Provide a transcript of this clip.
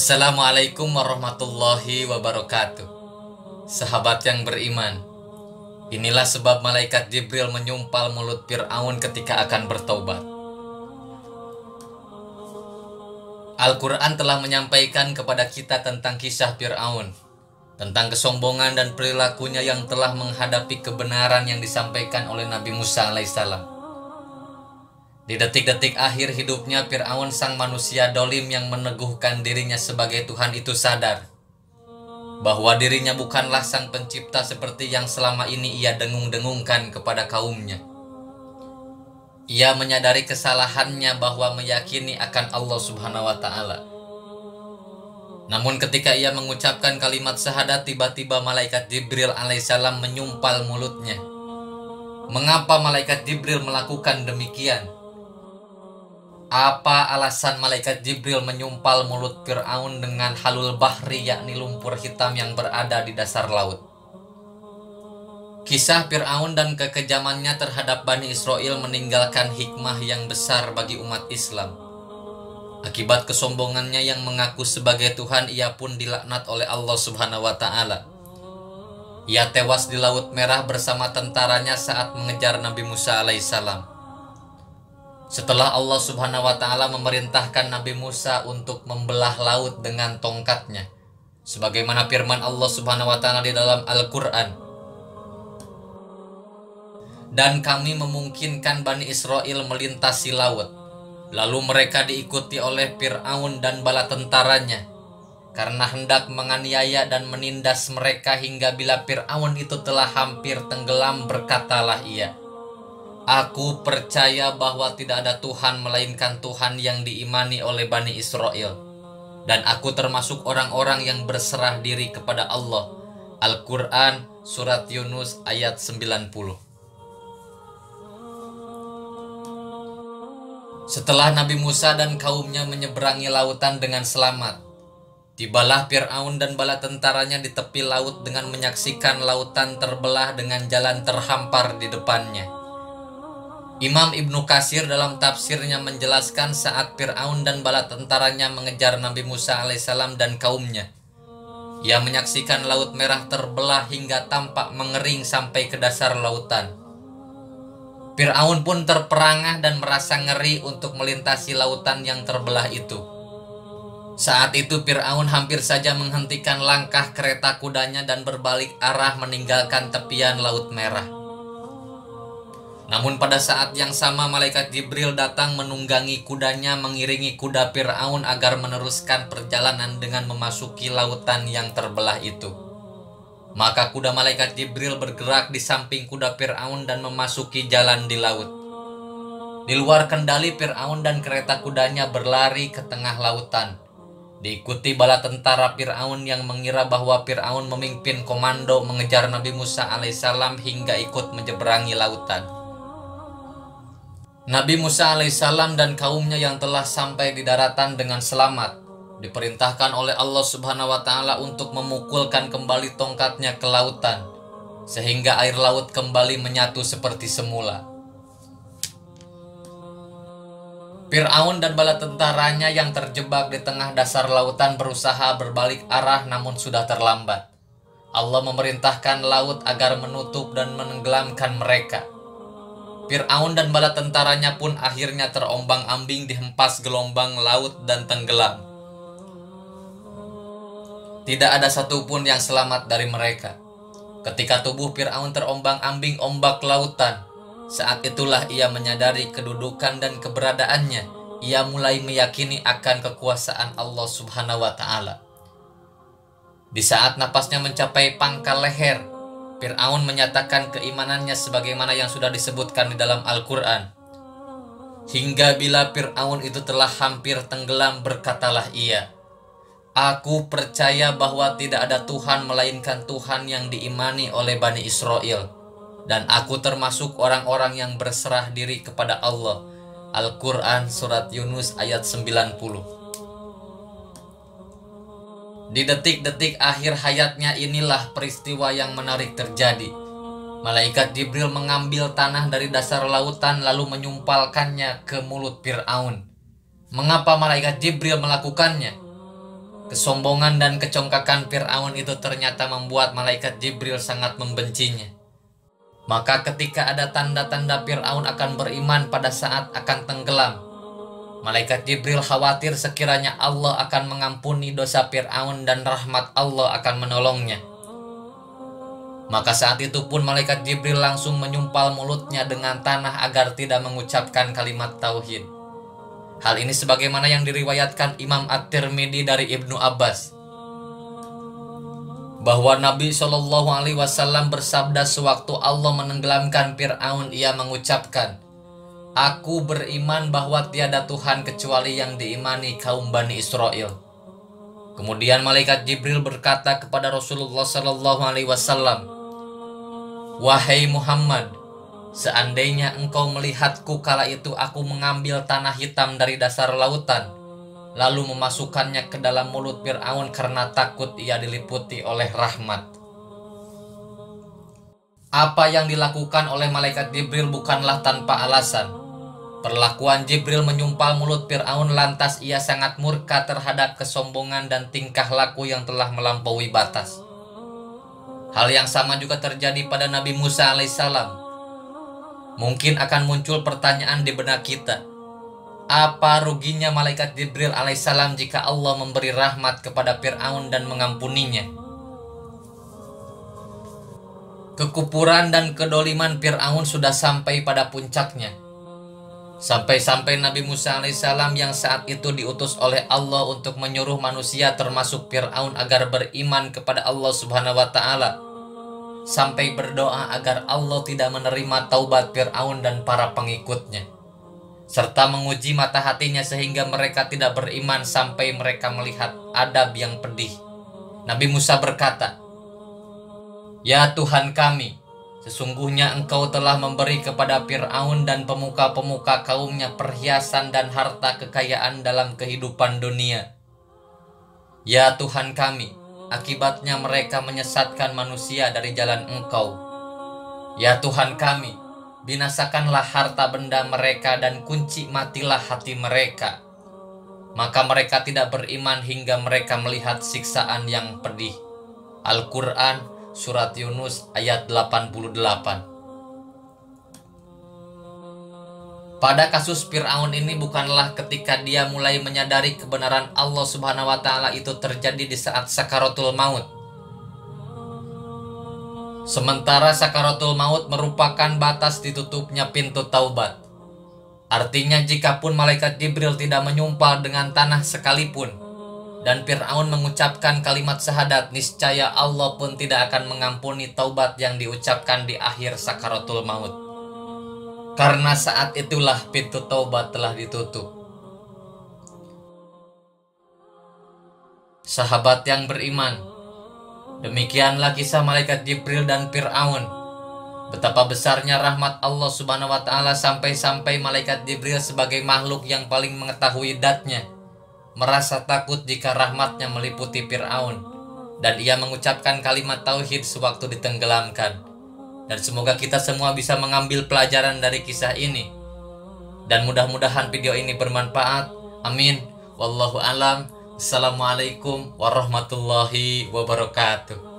Assalamualaikum warahmatullahi wabarakatuh. Sahabat yang beriman, inilah sebab malaikat Jibril menyumpal mulut Fir'aun ketika akan bertaubat. Al-Quran telah menyampaikan kepada kita tentang kisah Fir'aun, tentang kesombongan dan perilakunya yang telah menghadapi kebenaran yang disampaikan oleh Nabi Musa alaihissalam. Di detik-detik akhir hidupnya, Fir'aun sang manusia dolim yang meneguhkan dirinya sebagai Tuhan itu sadar bahwa dirinya bukanlah sang pencipta seperti yang selama ini ia dengung-dengungkan kepada kaumnya. Ia menyadari kesalahannya bahwa meyakini akan Allah Subhanahu wa Ta'ala. Namun ketika ia mengucapkan kalimat syahadat, tiba-tiba malaikat Jibril alaihissalam menyumpal mulutnya. Mengapa malaikat Jibril melakukan demikian? Apa alasan malaikat Jibril menyumpal mulut Fir'aun dengan halul bahri, yakni lumpur hitam yang berada di dasar laut? Kisah Fir'aun dan kekejamannya terhadap Bani Israel meninggalkan hikmah yang besar bagi umat Islam. Akibat kesombongannya yang mengaku sebagai Tuhan, ia pun dilaknat oleh Allah Subhanahu wa Ta'ala. Ia tewas di Laut Merah bersama tentaranya saat mengejar Nabi Musa alaihissalam. Setelah Allah Subhanahu wa Ta'ala memerintahkan Nabi Musa untuk membelah laut dengan tongkatnya, sebagaimana firman Allah Subhanahu wa Ta'ala di dalam Al-Quran, dan kami memungkinkan Bani Israel melintasi laut, lalu mereka diikuti oleh Fir'aun dan bala tentaranya, karena hendak menganiaya dan menindas mereka, hingga bila Fir'aun itu telah hampir tenggelam, berkatalah ia, "Aku percaya bahwa tidak ada Tuhan melainkan Tuhan yang diimani oleh Bani Israel, dan aku termasuk orang-orang yang berserah diri kepada Allah." Al-Quran Surat Yunus ayat 90. Setelah Nabi Musa dan kaumnya menyeberangi lautan dengan selamat, tibalah Fir'aun dan bala tentaranya di tepi laut dengan menyaksikan lautan terbelah dengan jalan terhampar di depannya. Imam Ibnu Katsir dalam tafsirnya menjelaskan saat Fir'aun dan bala tentaranya mengejar Nabi Musa alaihissalam dan kaumnya, ia menyaksikan Laut Merah terbelah hingga tampak mengering sampai ke dasar lautan. Fir'aun pun terperangah dan merasa ngeri untuk melintasi lautan yang terbelah itu. Saat itu Fir'aun hampir saja menghentikan langkah kereta kudanya dan berbalik arah meninggalkan tepian Laut Merah. Namun pada saat yang sama malaikat Jibril datang menunggangi kudanya mengiringi kuda Fir'aun agar meneruskan perjalanan dengan memasuki lautan yang terbelah itu. Maka kuda malaikat Jibril bergerak di samping kuda Fir'aun dan memasuki jalan di laut. Di luar kendali Fir'aun dan kereta kudanya berlari ke tengah lautan, diikuti bala tentara Fir'aun yang mengira bahwa Fir'aun memimpin komando mengejar Nabi Musa alaihissalam hingga ikut menyeberangi lautan. Nabi Musa alaihissalam dan kaumnya yang telah sampai di daratan dengan selamat diperintahkan oleh Allah Subhanahu wa Ta'ala untuk memukulkan kembali tongkatnya ke lautan, sehingga air laut kembali menyatu seperti semula. Fir'aun dan bala tentaranya yang terjebak di tengah dasar lautan berusaha berbalik arah, namun sudah terlambat. Allah memerintahkan laut agar menutup dan menenggelamkan mereka. Fir'aun dan bala tentaranya pun akhirnya terombang-ambing dihempas gelombang laut dan tenggelam. Tidak ada satupun yang selamat dari mereka. Ketika tubuh Fir'aun terombang-ambing ombak lautan, saat itulah ia menyadari kedudukan dan keberadaannya. Ia mulai meyakini akan kekuasaan Allah Subhanahu wa Ta'ala. Di saat napasnya mencapai pangkal leher, Fir'aun menyatakan keimanannya sebagaimana yang sudah disebutkan di dalam Al-Quran. Hingga bila Fir'aun itu telah hampir tenggelam, berkatalah ia, "Aku percaya bahwa tidak ada Tuhan melainkan Tuhan yang diimani oleh Bani Israel, dan aku termasuk orang-orang yang berserah diri kepada Allah." Al-Quran Surat Yunus ayat 90. Di detik-detik akhir hayatnya inilah peristiwa yang menarik terjadi. Malaikat Jibril mengambil tanah dari dasar lautan lalu menyumpalkannya ke mulut Fir'aun. Mengapa malaikat Jibril melakukannya? Kesombongan dan kecongkakan Fir'aun itu ternyata membuat malaikat Jibril sangat membencinya. Maka ketika ada tanda-tanda Fir'aun akan beriman pada saat akan tenggelam, malaikat Jibril khawatir sekiranya Allah akan mengampuni dosa Fir'aun dan rahmat Allah akan menolongnya. Maka saat itu pun malaikat Jibril langsung menyumpal mulutnya dengan tanah agar tidak mengucapkan kalimat tauhid. Hal ini sebagaimana yang diriwayatkan Imam At-Tirmidzi dari Ibnu Abbas, bahwa Nabi Shallallahu Alaihi Wasallam bersabda sewaktu Allah menenggelamkan Fir'aun, ia mengucapkan, "Aku beriman bahwa tiada Tuhan kecuali yang diimani kaum Bani Israel." Kemudian malaikat Jibril berkata kepada Rasulullah Shallallahu Alaihi Wasallam, "Wahai Muhammad, seandainya engkau melihatku kala itu aku mengambil tanah hitam dari dasar lautan, lalu memasukkannya ke dalam mulut Fir'aun karena takut ia diliputi oleh rahmat." Apa yang dilakukan oleh malaikat Jibril bukanlah tanpa alasan. Perlakuan Jibril menyumpal mulut Fir'aun lantas ia sangat murka terhadap kesombongan dan tingkah laku yang telah melampaui batas. Hal yang sama juga terjadi pada Nabi Musa alaihissalam. Mungkin akan muncul pertanyaan di benak kita, apa ruginya malaikat Jibril alaihissalam jika Allah memberi rahmat kepada Fir'aun dan mengampuninya? Kekufuran dan kedoliman Fir'aun sudah sampai pada puncaknya. Sampai-sampai Nabi Musa alaihissalam yang saat itu diutus oleh Allah untuk menyuruh manusia termasuk Fir'aun agar beriman kepada Allah Subhanahu wa Ta'ala, sampai berdoa agar Allah tidak menerima taubat Fir'aun dan para pengikutnya, serta menguji mata hatinya sehingga mereka tidak beriman sampai mereka melihat adab yang pedih. Nabi Musa berkata, "Ya Tuhan kami, sesungguhnya Engkau telah memberi kepada Fir'aun dan pemuka-pemuka kaumnya perhiasan dan harta kekayaan dalam kehidupan dunia. Ya Tuhan kami, akibatnya mereka menyesatkan manusia dari jalan Engkau. Ya Tuhan kami, binasakanlah harta benda mereka dan kunci matilah hati mereka. Maka mereka tidak beriman hingga mereka melihat siksaan yang pedih." Al-Quran Surat Yunus ayat 88. Pada kasus Fir'aun ini bukanlah ketika dia mulai menyadari kebenaran Allah Subhanahu wa Ta'ala itu terjadi di saat sakaratul maut. Sementara sakaratul maut merupakan batas ditutupnya pintu taubat. Artinya jikapun malaikat Jibril tidak menyumpal dengan tanah sekalipun dan Fir'aun mengucapkan kalimat syahadat, niscaya Allah pun tidak akan mengampuni taubat yang diucapkan di akhir sakaratul maut. Karena saat itulah pintu taubat telah ditutup. Sahabat yang beriman, demikianlah kisah malaikat Jibril dan Fir'aun. Betapa besarnya rahmat Allah Subhanahu wa Ta'ala sampai-sampai malaikat Jibril sebagai makhluk yang paling mengetahui zatnya merasa takut jika rahmatnya meliputi Fir'aun, dan ia mengucapkan kalimat tauhid sewaktu ditenggelamkan. Dan semoga kita semua bisa mengambil pelajaran dari kisah ini. Dan mudah-mudahan video ini bermanfaat. Amin. Wallahu alam. Assalamualaikum warahmatullahi wabarakatuh.